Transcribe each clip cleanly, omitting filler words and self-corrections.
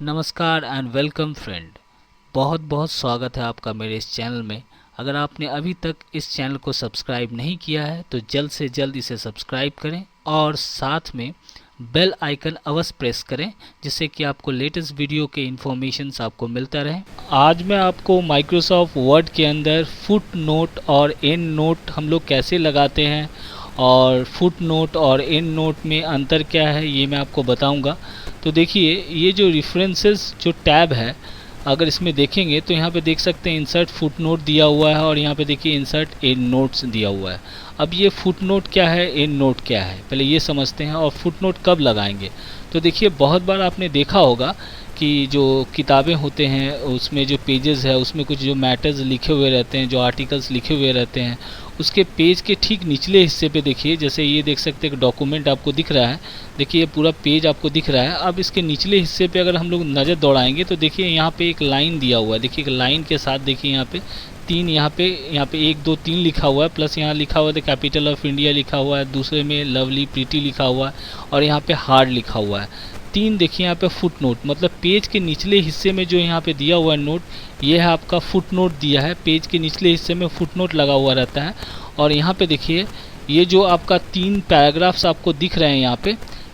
नमस्कार and welcome friend. बहुत बहुत स्वागत है आपका मेरे इस चैनल में। अगर आपने अभी तक इस चैनल को सब्सक्राइब नहीं किया है तो जल्द से जल्द इसे सब्सक्राइब करें और साथ में बेल आइकन अवश्य प्रेस करें, जिससे कि आपको लेटेस्ट वीडियो के इन्फॉर्मेशंस आपको मिलता रहे। आज मैं आपको माइक्रोसॉफ्ट वर्ड के अंदर फुट नोट और एंड नोट हम लोग कैसे लगाते हैं और फुट नोट और एंड नोट में अंतर क्या है ये मैं आपको बताऊंगा। तो देखिए, ये जो रेफरेंसेस जो टैब है, अगर इसमें देखेंगे तो यहाँ पे देख सकते हैं इंसर्ट फुट नोट दिया हुआ है और यहाँ पे देखिए इंसर्ट एंड नोट्स दिया हुआ है। अब ये फुट नोट क्या है, एंड नोट क्या है, पहले ये समझते हैं और फुट नोट कब लगाएंगे। तो देखिए, बहुत बार आपने देखा होगा कि जो किताबें होते हैं उसमें जो पेजेस है उसमें कुछ जो मैटर्स लिखे हुए रहते हैं, जो आर्टिकल्स लिखे हुए रहते हैं, उसके पेज के ठीक निचले हिस्से पे देखिए, जैसे ये देख सकते हैं एक डॉक्यूमेंट आपको दिख रहा है। देखिए ये पूरा पेज आपको दिख रहा है। अब इसके निचले हिस्से पे अगर हम लोग नज़र दौड़ाएंगे तो देखिए यहाँ पे एक लाइन दिया हुआ है। देखिए एक लाइन के साथ देखिए यहाँ पे तीन, यहाँ पे 1 2 3 लिखा हुआ है, प्लस यहाँ लिखा हुआ है द कैपिटल ऑफ इंडिया लिखा हुआ है, दूसरे में लवली प्रीटी लिखा हुआ है और यहाँ पे हार्ड लिखा हुआ है। 3 देखिए यहाँ पे फुट नोट, मतलब पेज के निचले हिस्से में जो यहाँ पे दिया हुआ है नोट, ये है आपका फुट नोट दिया है। पेज के निचले हिस्से में फुट नोट लगा हुआ रहता है। और यहाँ पे देखिए ये जो आपका 3 पैराग्राफ्स आपको दिख रहे हैं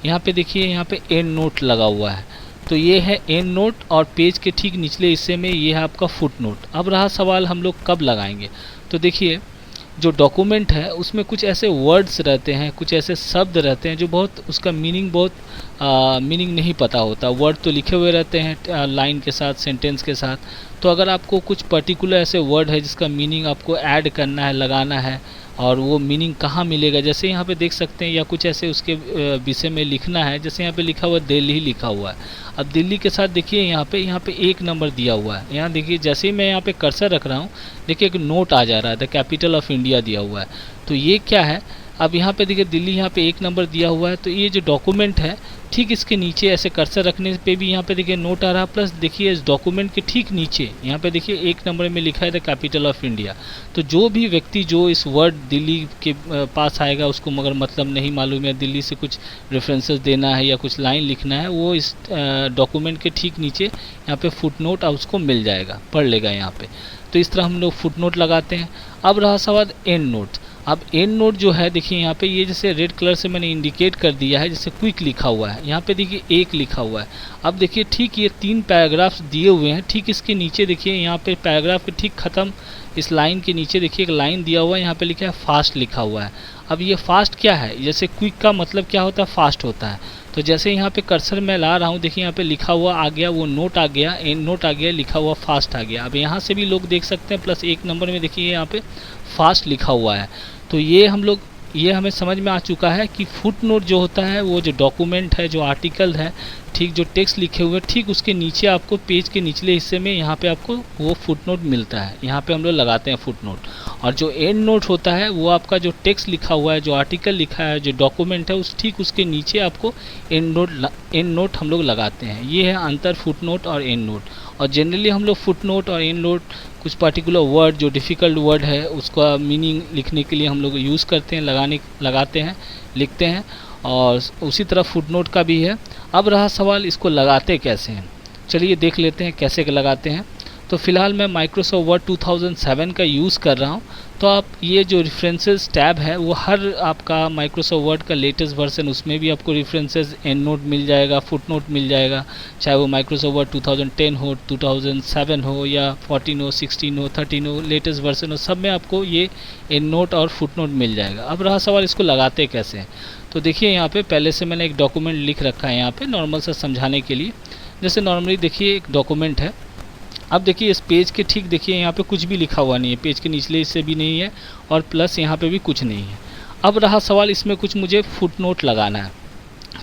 यहाँ पे देखिए यहाँ पे एंड नोट लगा हुआ है। तो ये है एंड नोट और पेज के ठीक निचले हिस्से में ये है आपका फुट नोट। अब रहा सवाल हम लोग कब लगाएंगे। तो देखिए, जो डॉक्यूमेंट है उसमें कुछ ऐसे वर्ड्स रहते हैं, कुछ ऐसे शब्द रहते हैं जो बहुत उसका मीनिंग मीनिंग नहीं पता होता। वर्ड तो लिखे हुए रहते हैं लाइन के साथ, सेंटेंस के साथ। तो अगर आपको कुछ पर्टिकुलर ऐसे वर्ड है जिसका मीनिंग आपको ऐड करना है, लगाना है, और वो मीनिंग कहाँ मिलेगा, जैसे यहाँ पे देख सकते हैं, या कुछ ऐसे उसके विषय में लिखना है, जैसे यहाँ पे लिखा हुआ दिल्ली लिखा हुआ है। अब दिल्ली के साथ देखिए यहाँ पे 1 नंबर दिया हुआ है। यहाँ देखिए जैसे ही मैं यहाँ पे कर्सर रख रहा हूँ, देखिए एक नोट आ जा रहा है, द कैपिटल ऑफ इंडिया दिया हुआ है। तो ये क्या है, अब यहाँ पे देखिए दिल्ली यहाँ पे 1 नंबर दिया हुआ है। तो ये जो डॉक्यूमेंट है ठीक इसके नीचे ऐसे कर्सर रखने पे भी यहाँ पे देखिए नोट आ रहा है, प्लस देखिए इस डॉक्यूमेंट के ठीक नीचे यहाँ पे देखिए 1 नंबर में लिखा है द कैपिटल ऑफ इंडिया। तो जो भी व्यक्ति जो इस वर्ड दिल्ली के पास आएगा, उसको मगर मतलब नहीं मालूम है, दिल्ली से कुछ रेफरेंसेस देना है या कुछ लाइन लिखना है, वो इस डॉक्यूमेंट के ठीक नीचे यहाँ पे फुट नोट उसको मिल जाएगा, पढ़ लेगा यहाँ पे। तो इस तरह हम लोग फुट नोट लगाते हैं। अब रहा सवाल एंड नोट। अब एंड नोट जो है देखिए यहाँ पे ये जैसे रेड कलर से मैंने इंडिकेट कर दिया है, जैसे क्विक लिखा हुआ है, यहाँ पे देखिए 1 लिखा हुआ है। अब देखिए ठीक ये 3 पैराग्राफ्स दिए हुए हैं, ठीक इसके नीचे देखिए यहाँ पे पैराग्राफ के ठीक ख़त्म इस लाइन के नीचे देखिए एक लाइन दिया हुआ है, यहाँ पे लिखा है फास्ट लिखा हुआ है। अब ये फास्ट क्या है, जैसे क्विक का मतलब क्या होता है, फास्ट होता है। तो जैसे यहाँ पे कर्सर मैं ला रहा हूँ, देखिए यहाँ पे लिखा हुआ आ गया, वो नोट आ गया, एंड नोट आ गया, लिखा हुआ फास्ट आ गया। अब यहाँ से भी लोग देख सकते हैं, प्लस 1 नंबर में देखिए यहाँ पे फास्ट लिखा हुआ है। तो ये हमें समझ में आ चुका है कि फुट नोट जो होता है वो जो डॉक्यूमेंट है, जो आर्टिकल है, ठीक जो टेक्स्ट लिखे हुए ठीक उसके नीचे आपको पेज के निचले हिस्से में यहाँ पे आपको वो फुट नोट मिलता है। यहाँ पे हम लोग लगाते हैं फुट नोट। और जो एंड नोट होता है वो आपका जो टेक्स्ट लिखा हुआ है, जो आर्टिकल लिखा है, जो डॉक्यूमेंट है, उस ठीक उसके नीचे आपको एंड नोट हम लोग लगाते हैं। ये है अंतर फुट नोट और एंड नोट। और जनरली हम लोग फुट नोट और एंड नोट कुछ पर्टिकुलर वर्ड जो डिफ़िकल्ट वर्ड है उसका मीनिंग लिखने के लिए हम लोग यूज़ करते हैं, लगाते हैं, लिखते हैं। और उसी तरह फुट नोट का भी है। अब रहा सवाल इसको लगाते कैसे हैं, चलिए देख लेते हैं कैसे लगाते हैं। तो फ़िलहाल मैं माइक्रोसॉफ्ट वर्ड 2007 का यूज़ कर रहा हूँ। तो आप ये जो रेफरेंसेस टैब है वो हर आपका माइक्रोसॉफ्ट वर्ड का लेटेस्ट वर्जन, उसमें भी आपको रेफरेंसेस एंड नोट मिल जाएगा, फुट नोट मिल जाएगा, चाहे वो माइक्रोसॉफ्ट वर्ड 2010 हो, 2007 हो, या 14 हो, 16 हो, 13 हो, लेटेस्ट वर्जन हो, सब में आपको ये एंड नोट और फुट नोट मिल जाएगा। अब रहा सवाल इसको लगाते कैसे हैं। तो देखिए यहाँ पे पहले से मैंने एक डॉक्यूमेंट लिख रखा है यहाँ पे नॉर्मल सा समझाने के लिए। जैसे नॉर्मली देखिए एक डॉक्यूमेंट है। अब देखिए इस पेज के ठीक देखिए यहाँ पे कुछ भी लिखा हुआ नहीं है, पेज के निचले हिस्से भी नहीं है और प्लस यहाँ पे भी कुछ नहीं है। अब रहा सवाल इसमें कुछ मुझे फुट नोट लगाना है।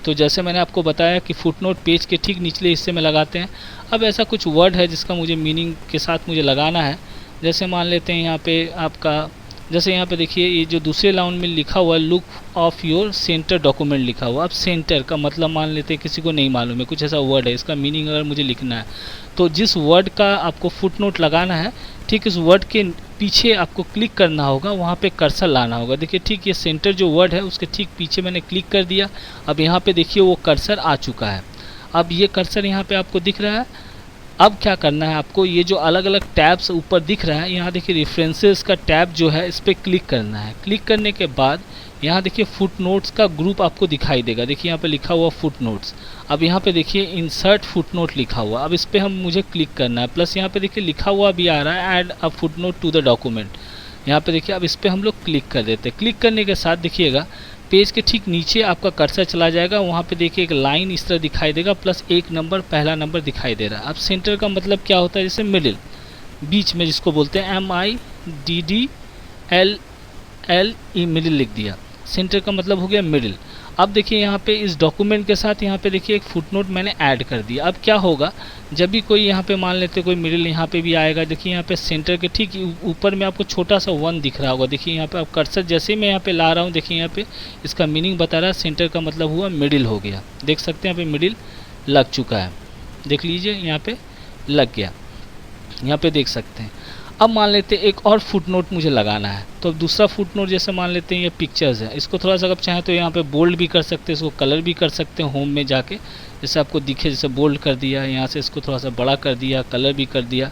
तो जैसे मैंने आपको बताया कि फुट नोट पेज के ठीक निचले हिस्से में लगाते हैं। अब ऐसा कुछ वर्ड है जिसका मुझे मीनिंग के साथ मुझे लगाना है। जैसे मान लेते हैं यहाँ पे आपका, जैसे यहाँ पे देखिए ये जो दूसरे लाइन में लिखा हुआ है look of your centre document लिखा हुआ। अब सेंटर का मतलब मान लेते हैं किसी को नहीं मालूम है, कुछ ऐसा वर्ड है, इसका मीनिंग अगर मुझे लिखना है तो जिस वर्ड का आपको फुट नोट लगाना है, ठीक इस वर्ड के पीछे आपको क्लिक करना होगा, वहाँ पे कर्सर लाना होगा। देखिए ठीक ये सेंटर जो वर्ड है उसके ठीक पीछे मैंने क्लिक कर दिया। अब यहाँ पे देखिए वो कर्सर आ चुका है। अब ये कर्सर यहाँ पे आपको दिख रहा है। अब क्या करना है आपको, ये जो अलग अलग टैब्स ऊपर दिख रहा है, यहाँ देखिए रेफरेंसेस का टैब जो है इस पर क्लिक करना है। क्लिक करने के बाद यहाँ देखिए फुटनोट्स का ग्रुप आपको दिखाई देगा। देखिए यहाँ पे लिखा हुआ फुटनोट्स। अब यहाँ पे देखिए इंसर्ट फुटनोट लिखा हुआ, अब इस पर मुझे क्लिक करना है। प्लस यहाँ पे देखिए लिखा हुआ भी आ रहा है add a footnote to the document. यहाँ पे देखिए अब इस पर हम लोग क्लिक कर देते हैं। क्लिक करने के साथ देखिएगा पेज के ठीक नीचे आपका कर्सर चला जाएगा। वहाँ पे देखिए एक लाइन इस तरह दिखाई देगा, प्लस एक नंबर, पहला नंबर दिखाई दे रहा है। अब सेंटर का मतलब क्या होता है, जैसे मिडिल, बीच में जिसको बोलते हैं MIDDLE, मिडिल लिख दिया। सेंटर का मतलब हो गया मिडिल। अब देखिए यहाँ पे इस डॉक्यूमेंट के साथ यहाँ पे देखिए एक फुटनोट मैंने ऐड कर दिया। अब क्या होगा, जब भी कोई यहाँ पे मान लेते कोई मिडिल यहाँ पे भी आएगा, देखिए यहाँ पे सेंटर के ठीक ऊपर में आपको छोटा सा 1 दिख रहा होगा। देखिए यहाँ पे आप कर्सर जैसे मैं यहाँ पे ला रहा हूँ, देखिए यहाँ पे इसका मीनिंग बता रहा है, सेंटर का मतलब हुआ मिडिल हो गया। देख सकते हैं यहाँ पे मिडिल लग चुका है, देख लीजिए यहाँ पे लग गया, यहाँ पे देख सकते हैं। अब मान लेते हैं एक और फुटनोट मुझे लगाना है, तो अब दूसरा फुटनोट जैसे मान लेते हैं ये पिक्चर्स है, इसको थोड़ा सा अगर चाहें तो यहाँ पे बोल्ड भी कर सकते हैं, इसको कलर भी कर सकते हैं। होम में जाके जैसे आपको दिखे, जैसे बोल्ड कर दिया, यहाँ से इसको थोड़ा सा बड़ा कर दिया, कलर भी कर दिया,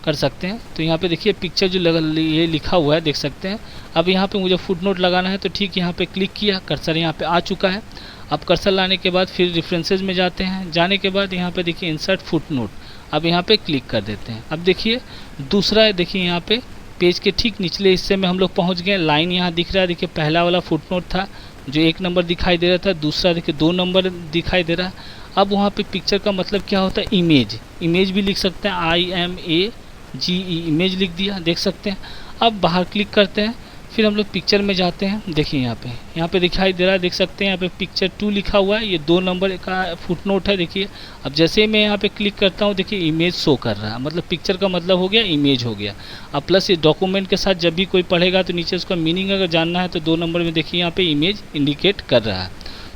कर सकते हैं। तो यहाँ पे देखिए पिक्चर जो ये लिखा हुआ है देख सकते हैं। अब यहाँ पे मुझे फुटनोट लगाना है, तो ठीक यहाँ पे क्लिक किया, कर्सर यहाँ पे आ चुका है। अब कर्सर लाने के बाद फिर रेफरेंसेस में जाते हैं, जाने के बाद यहाँ पे देखिए इंसर्ट फुटनोट, अब यहाँ पे क्लिक कर देते हैं। अब देखिए दूसरा, देखिए यहाँ पे पेज के ठीक निचले हिस्से में हम लोग पहुँच गए। लाइन यहाँ दिख रहा है, देखिए पहला वाला फुटनोट था जो 1 नंबर दिखाई दे रहा था, दूसरा देखिए 2 नंबर दिखाई दे रहा है। अब वहाँ पे पिक्चर का मतलब क्या होता है, इमेज, इमेज भी लिख सकते हैं, IMAGE, इमेज लिख दिया, देख सकते हैं। अब बाहर क्लिक करते हैं, फिर हम लोग पिक्चर में जाते हैं। देखिए यहाँ पे दिखाई दे रहा है, देख सकते हैं यहाँ पे पिक्चर 2 लिखा हुआ है, ये 2 नंबर का फुटनोट है। देखिए अब जैसे ही मैं यहाँ पे क्लिक करता हूँ, देखिए इमेज शो कर रहा है, मतलब पिक्चर का मतलब हो गया इमेज हो गया। अब प्लस ये डॉक्यूमेंट के साथ जब भी कोई पढ़ेगा तो नीचे उसका मीनिंग अगर जानना है तो 2 नंबर में देखिए यहाँ पे इमेज इंडिकेट कर रहा है।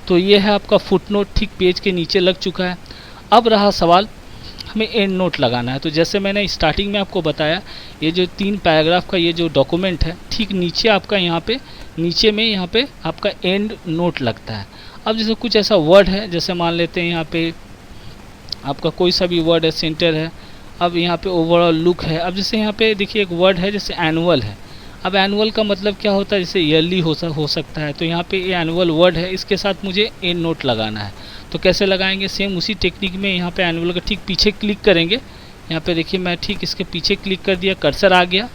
तो ये है आपका फुटनोट, ठीक पेज के नीचे लग चुका है। अब रहा सवाल हमें एंड नोट लगाना है। तो जैसे मैंने स्टार्टिंग में आपको बताया, ये जो 3 पैराग्राफ का ये जो डॉक्यूमेंट है, ठीक नीचे आपका यहाँ पे नीचे में यहाँ पे आपका एंड नोट लगता है। अब जैसे कुछ ऐसा वर्ड है, जैसे मान लेते हैं यहाँ पे आपका कोई सा भी वर्ड है, सेंटर है, अब यहाँ पे ओवरऑल लुक है। अब जैसे यहाँ पे देखिए एक वर्ड है जैसे एनुअल है, अब एनुअल का मतलब क्या होता है, जैसे ईयरली हो सकता है। तो यहाँ पे ये एनुअल वर्ड है, इसके साथ मुझे एंड नोट लगाना है। तो कैसे लगाएंगे, सेम उसी टेक्निक में यहाँ पे एनुअल का ठीक पीछे क्लिक करेंगे। यहाँ पे देखिए मैं ठीक इसके पीछे क्लिक कर दिया, कर्सर आ गया,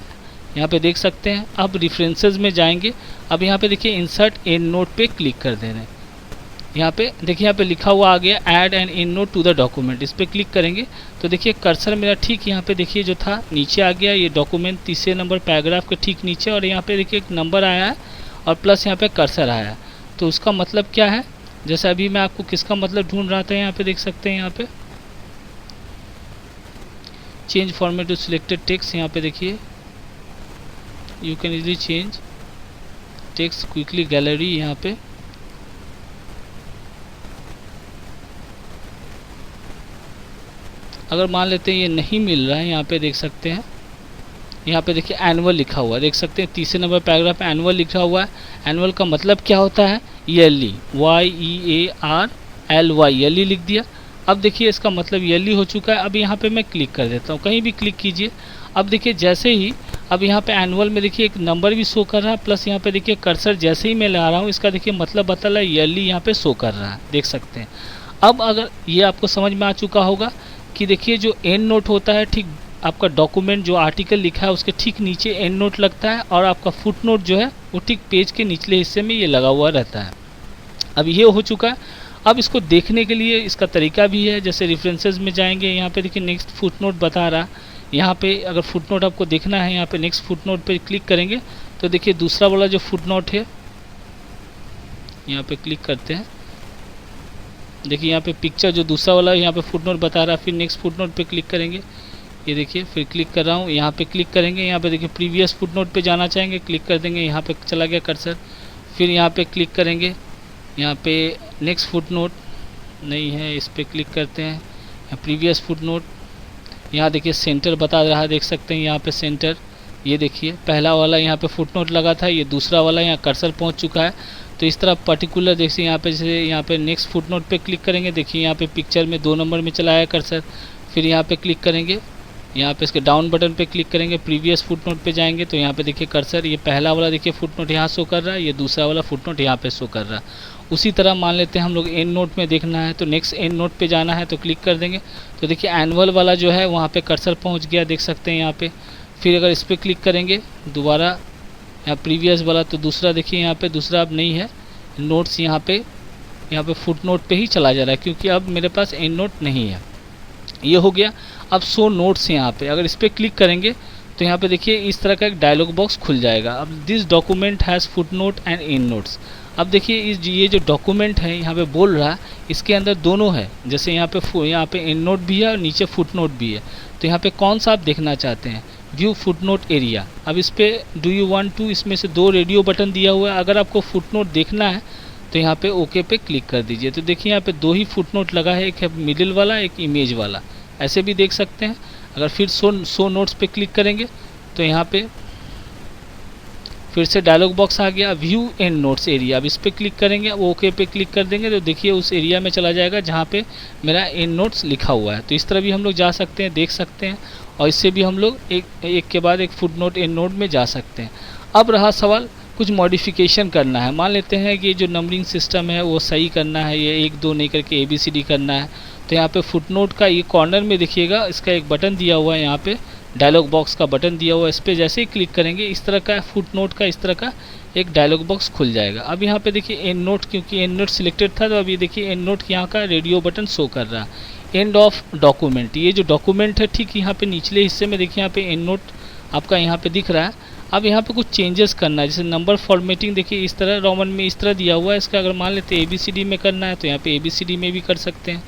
यहाँ पे देख सकते हैं। अब रेफरेंसेस में जाएंगे, अब यहाँ पे देखिए इंसर्ट एंड नोट पे क्लिक कर दे रहे हैं। यहाँ पे देखिए यहाँ पे लिखा हुआ आ गया add an endnote to the document, इस पर क्लिक करेंगे तो देखिए कर्सर मेरा ठीक यहाँ पे देखिए जो था नीचे आ गया, ये डॉक्यूमेंट 3 नंबर पैराग्राफ के ठीक नीचे, और यहाँ पे देखिए एक नंबर आया है और प्लस यहाँ पे कर्सर आया है। तो उसका मतलब क्या है, जैसे अभी मैं आपको किसका मतलब ढूंढ रहा था, यहाँ पे देख सकते हैं, यहाँ पे change format to selected text, यहाँ पे देखिए you can easily change text quickly gallery. यहाँ पे अगर मान लेते हैं ये नहीं मिल रहा है, यहाँ पे देख सकते हैं, यहाँ पे देखिए एनुअल लिखा हुआ है, देख सकते हैं 3 नंबर पैराग्राफ में एनुअल लिखा हुआ है। एनुअल का मतलब क्या होता है, ईयरली, YEARLY, ईयरली लिख दिया। अब देखिए इसका मतलब ईयरली हो चुका है। अब यहाँ पे मैं क्लिक कर देता हूँ, कहीं भी क्लिक कीजिए। अब देखिए जैसे ही अब यहाँ पे एनुअल में देखिए एक नंबर भी शो कर रहा है, प्लस यहाँ पे देखिए कर्सर जैसे ही मैं ला रहा हूँ इसका देखिए मतलब बता रहा है ईयरली, यहाँ पे शो कर रहा है, देख सकते हैं। अब अगर ये आपको समझ में आ चुका होगा कि देखिए जो एंड नोट होता है, ठीक आपका डॉक्यूमेंट जो आर्टिकल लिखा है उसके ठीक नीचे एंड नोट लगता है, और आपका फुट नोट जो है वो ठीक पेज के निचले हिस्से में ये लगा हुआ रहता है। अब ये हो चुका है। अब इसको देखने के लिए इसका तरीका भी है, जैसे रेफरेंसेस में जाएंगे, यहाँ पे देखिए नेक्स्ट फुट नोट बता रहा, यहाँ पे अगर फुट नोट आपको देखना है, यहाँ पे नेक्स्ट फुट नोट पे क्लिक करेंगे तो देखिए दूसरा वाला जो फुट नोट है, यहाँ पे क्लिक करते हैं, देखिए यहाँ पे पिक्चर जो दूसरा वाला यहाँ पे फुट नोट बता रहा है। फिर नेक्स्ट फुट नोट पे क्लिक करेंगे, ये देखिए फिर क्लिक कर रहा हूँ, यहाँ पे क्लिक करेंगे, यहाँ पे देखिए प्रीवियस फुट नोट पे जाना चाहेंगे, क्लिक कर देंगे, यहाँ पे चला गया कर्सर। फिर यहाँ पे क्लिक करेंगे, यहाँ पे नेक्स्ट फुट नोट नहीं है, इस पर क्लिक करते हैं, प्रीवियस फुट नोट, यहाँ देखिए सेंटर बता रहा है, देख सकते हैं यहाँ पे सेंटर, ये देखिए पहला वाला यहाँ पे फुट नोट लगा था, ये दूसरा वाला यहाँ कर्सर पहुँच चुका है। तो तो इस तरह पर्टिकुलर देखिए यहाँ पे, जैसे यहाँ पे नेक्स्ट फुटनोट पे क्लिक करेंगे, देखिए यहाँ पे पिक्चर में 2 नंबर में चला है कर्सर। फिर यहाँ पे क्लिक करेंगे, यहाँ पे इसके डाउन बटन पे क्लिक करेंगे, प्रीवियस फुटनोट पे जाएंगे तो यहाँ पे देखिए कर्सर, ये पहला वाला देखिए फुटनोट यहाँ शो कर रहा है, ये दूसरा वाला फुटनोट यहाँ पे शो कर रहा है। उसी तरह मान लेते हैं हम लोग एंड नोट में देखना है, तो नेक्स्ट एंड नोट पे जाना है तो क्लिक कर देंगे, तो देखिए एनुअल वाला जो है वहाँ पे कर्सर पहुँच गया, देख सकते हैं यहाँ पे। फिर अगर इस पर क्लिक करेंगे दोबारा यहाँ प्रीवियस वाला, तो दूसरा देखिए यहाँ पे दूसरा अब नहीं है, नोट्स यहाँ पे फुटनोट पे ही चला जा रहा है, क्योंकि अब मेरे पास एंड नोट नहीं है। ये हो गया। अब शो नोट्स यहाँ पे अगर इस पर क्लिक करेंगे तो यहाँ पे देखिए इस तरह का एक डायलॉग बॉक्स खुल जाएगा। अब this document has footnote and and notes. अब देखिए ये जो डॉक्यूमेंट है यहाँ पे बोल रहा है, इसके अंदर दोनों है, जैसे यहाँ पे एंड नोट भी है और नीचे फुटनोट भी है। तो यहाँ पे कौन सा आप देखना चाहते हैं, व्यू फुटनोट एरिया। अब इस पर डू यू वांट टू, इसमें से 2 रेडियो बटन दिया हुआ है। अगर आपको फुटनोट देखना है तो यहाँ पे ओके पे क्लिक कर दीजिए। तो देखिए यहाँ पे 2 ही फुटनोट लगा है, एक है मिडिल वाला, एक इमेज वाला, ऐसे भी देख सकते हैं। अगर फिर शो नोट्स पे क्लिक करेंगे तो यहाँ पे फिर से डायलॉग बॉक्स आ गया, व्यू एंड नोट्स एरिया। अब इस पर क्लिक करेंगे, अब ओके पे क्लिक कर देंगे तो देखिए उस एरिया में चला जाएगा जहाँ पे मेरा एंड नोट्स लिखा हुआ है। तो इस तरह भी हम लोग जा सकते हैं, देख सकते हैं, और इससे भी हम लोग एक के बाद एक फुटनोट एंड नोट में जा सकते हैं। अब रहा सवाल कुछ मॉडिफिकेशन करना है। मान लेते हैं कि जो नंबरिंग सिस्टम है वो सही करना है, ये 1 2 नहीं करके ABCD करना है। तो यहाँ पे फुटनोट का ये कॉर्नर में देखिएगा, इसका एक बटन दिया हुआ है, यहाँ पे डायलॉग बॉक्स का बटन दिया हुआ है। इस पर जैसे ही क्लिक करेंगे इस तरह का फुटनोट का इस तरह का एक डायलॉग बॉक्स खुल जाएगा। अब यहाँ पे देखिए एंड नोट, क्योंकि एंड नोट सिलेक्टेड था तो अभी देखिए एंड नोट यहाँ का रेडियो बटन शो कर रहा है। एंड ऑफ डॉक्यूमेंट, ये जो डॉक्यूमेंट है ठीक यहाँ पे निचले हिस्से में देखिए यहाँ पे एंड नोट आपका यहाँ पे दिख रहा है। अब यहाँ पे कुछ चेंजेस करना है, जैसे नंबर फॉर्मेटिंग देखिए इस तरह रोमन में इस तरह दिया हुआ है, इसका अगर मान लेते हैं ABCD में करना है तो यहाँ पे ABCD में भी कर सकते हैं।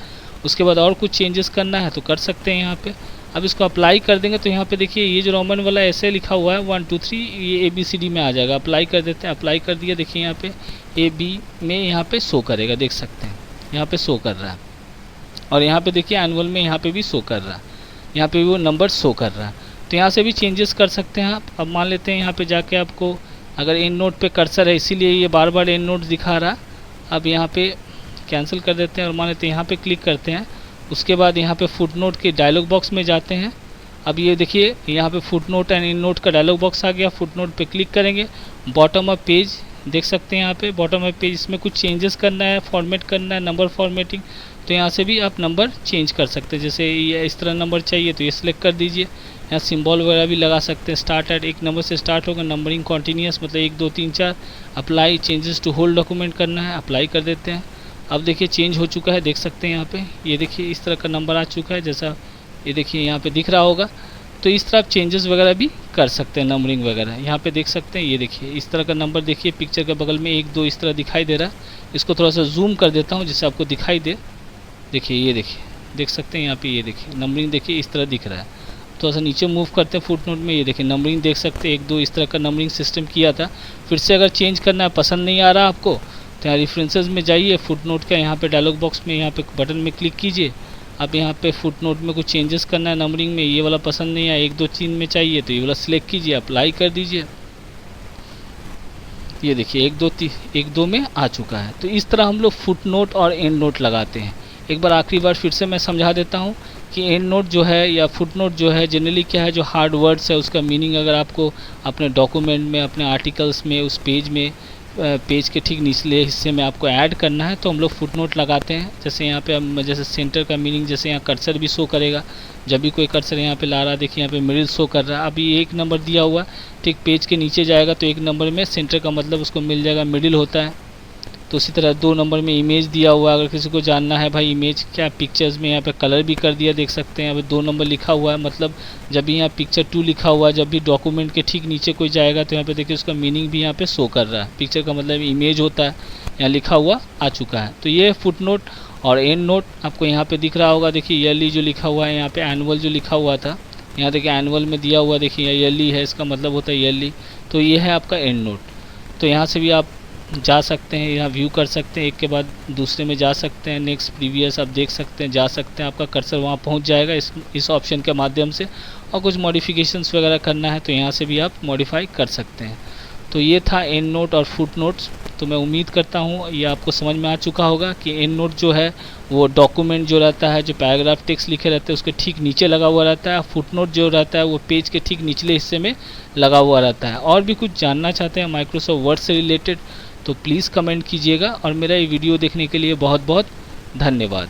उसके बाद और कुछ चेंजेस करना है तो कर सकते हैं यहाँ पे। अब इसको अप्लाई कर देंगे तो यहाँ पे देखिए ये जो रोमन वाला ऐसे लिखा हुआ है 1 2 3, ये ABCD में आ जाएगा। अप्लाई कर देते हैं, अप्लाई कर दिया, देखिए यहाँ पे AB में यहाँ पे शो करेगा, देख सकते हैं यहाँ पे शो कर रहा है। और यहाँ पे देखिए एनुअल में यहाँ पे भी शो कर रहा है, यहाँ पे भी वो नंबर शो कर रहा है। तो यहाँ से भी चेंजेस कर सकते हैं आप। अब मान लेते हैं यहाँ पे जाके आपको अगर एंड नोट पे कर्सर है इसीलिए ये बार बार एंड नोट दिखा रहा। अब यहाँ पे कैंसिल कर देते हैं और मान लेते हैं यहाँ पे क्लिक करते हैं। उसके बाद यहाँ पे फुटनोट के डायलॉग बॉक्स में जाते हैं। अब ये देखिए यहाँ पे फुटनोट एंड एंड नोट का डायलॉग बॉक्स आ गया। फुटनोट पे क्लिक करेंगे, बॉटम अप पेज देख सकते हैं यहाँ पे बॉटम अप पेज, इसमें कुछ चेंजेस करना है, फॉर्मेट करना है, नंबर फॉर्मेटिंग। तो यहाँ से भी आप नंबर चेंज कर सकते हैं, जैसे ये इस तरह नंबर चाहिए तो ये सिलेक्ट कर दीजिए। यहाँ सिंबल वगैरह भी लगा सकते हैं। स्टार्ट एट 1 नंबर से स्टार्ट होगा, नंबरिंग कॉन्टीन्यूस मतलब 1 2 3 4। Apply changes to whole document करना है, अप्लाई कर देते हैं। अब देखिए चेंज हो चुका है, देख सकते हैं यहाँ पे, ये देखिए इस तरह का नंबर आ चुका है, जैसा ये देखिए यहाँ पे दिख रहा होगा। तो इस तरह आप चेंजेस वगैरह भी कर सकते हैं, नंबरिंग वगैरह यहाँ पे देख सकते हैं। ये देखिए इस तरह का नंबर देखिए पिक्चर के बगल में 1 2 इस तरह दिखाई दे रहा है। इसको थोड़ा सा जूम कर देता हूँ जिससे आपको दिखाई दे। देखिए ये देखिए देख सकते हैं यहाँ पे, ये देखिए नंबरिंग देखिए इस तरह दिख रहा है। थोड़ा सा नीचे मूव करते हैं फुटनोट में, ये देखिए नंबरिंग देख सकते हैं 1 2 इस तरह का नंबरिंग सिस्टम किया था। फिर से अगर चेंज करना है, पसंद नहीं आ रहा आपको, तो यहाँ रेफरेंसेस में जाइए, फुटनोट का यहाँ पे डायलॉग बॉक्स में यहाँ पे बटन में क्लिक कीजिए। अब यहाँ पे फुटनोट में कुछ चेंजेस करना है नंबरिंग में, ये वाला पसंद नहीं आया, 1 2 3 में चाहिए तो ये वाला सिलेक्ट कीजिए, अप्लाई कर दीजिए। ये देखिए 1 2 में आ चुका है। तो इस तरह हम लोग फुटनोट और एंड नोट लगाते हैं। एक बार आखिरी बार फिर से मैं समझा देता हूँ कि एंड नोट जो है या फुटनोट जो है जनरली क्या है, जो हार्ड वर्ड्स है उसका मीनिंग अगर आपको अपने डॉक्यूमेंट में, अपने आर्टिकल्स में, उस पेज में, पेज के ठीक निचले हिस्से में आपको ऐड करना है तो हम लोग फुटनोट लगाते हैं। जैसे यहाँ पे हम जैसे सेंटर का मीनिंग, जैसे यहाँ कर्सर भी शो करेगा, जब भी कोई कर्सर यहाँ पे ला रहा है देखिए यहाँ पे मिडिल शो कर रहा है। अभी 1 नंबर दिया हुआ, ठीक पेज के नीचे जाएगा तो 1 नंबर में सेंटर का मतलब उसको मिल जाएगा, मिडिल होता है। तो उसी तरह 2 नंबर में इमेज दिया हुआ है, अगर किसी को जानना है भाई इमेज क्या, पिक्चर्स में यहाँ पे कलर भी कर दिया, देख सकते हैं यहाँ पे 2 नंबर लिखा हुआ है, मतलब जब भी यहाँ पिक्चर 2 लिखा हुआ है, जब भी डॉक्यूमेंट के ठीक नीचे कोई जाएगा तो यहाँ पे देखिए उसका मीनिंग भी यहाँ पे शो कर रहा है। पिक्चर का मतलब इमेज होता है, यहाँ लिखा हुआ आ चुका है। तो ये फुटनोट और एंड नोट आपको यहाँ पे दिख रहा होगा। देखिए ईयरली जो लिखा हुआ है, यहाँ पे एनुअल जो लिखा हुआ था, यहाँ देखिए एनुअल में दिया हुआ, देखिए ईयरली है, इसका मतलब होता है ईयरली। तो ये है आपका एंड नोट। तो यहाँ से भी आप जा सकते हैं, यहाँ व्यू कर सकते हैं, एक के बाद दूसरे में जा सकते हैं, नेक्स्ट प्रीवियस आप देख सकते हैं, जा सकते हैं, आपका कर्सर वहाँ पहुँच जाएगा इस ऑप्शन के माध्यम से। और कुछ मॉडिफिकेशंस वगैरह करना है तो यहाँ से भी आप मॉडिफाई कर सकते हैं। तो ये था एंड नोट और फुट नोट्स। तो मैं उम्मीद करता हूँ ये आपको समझ में आ चुका होगा कि एंड नोट जो है वो डॉक्यूमेंट जो रहता है, जो पैराग्राफ टेक्स्ट लिखे रहते हैं उसके ठीक नीचे लगा हुआ रहता है। फुट नोट जो रहता है वो पेज के ठीक निचले हिस्से में लगा हुआ रहता है। और भी कुछ जानना चाहते हैं माइक्रोसॉफ्ट वर्ड से रिलेटेड तो प्लीज़ कमेंट कीजिएगा। और मेरा ये वीडियो देखने के लिए बहुत बहुत धन्यवाद।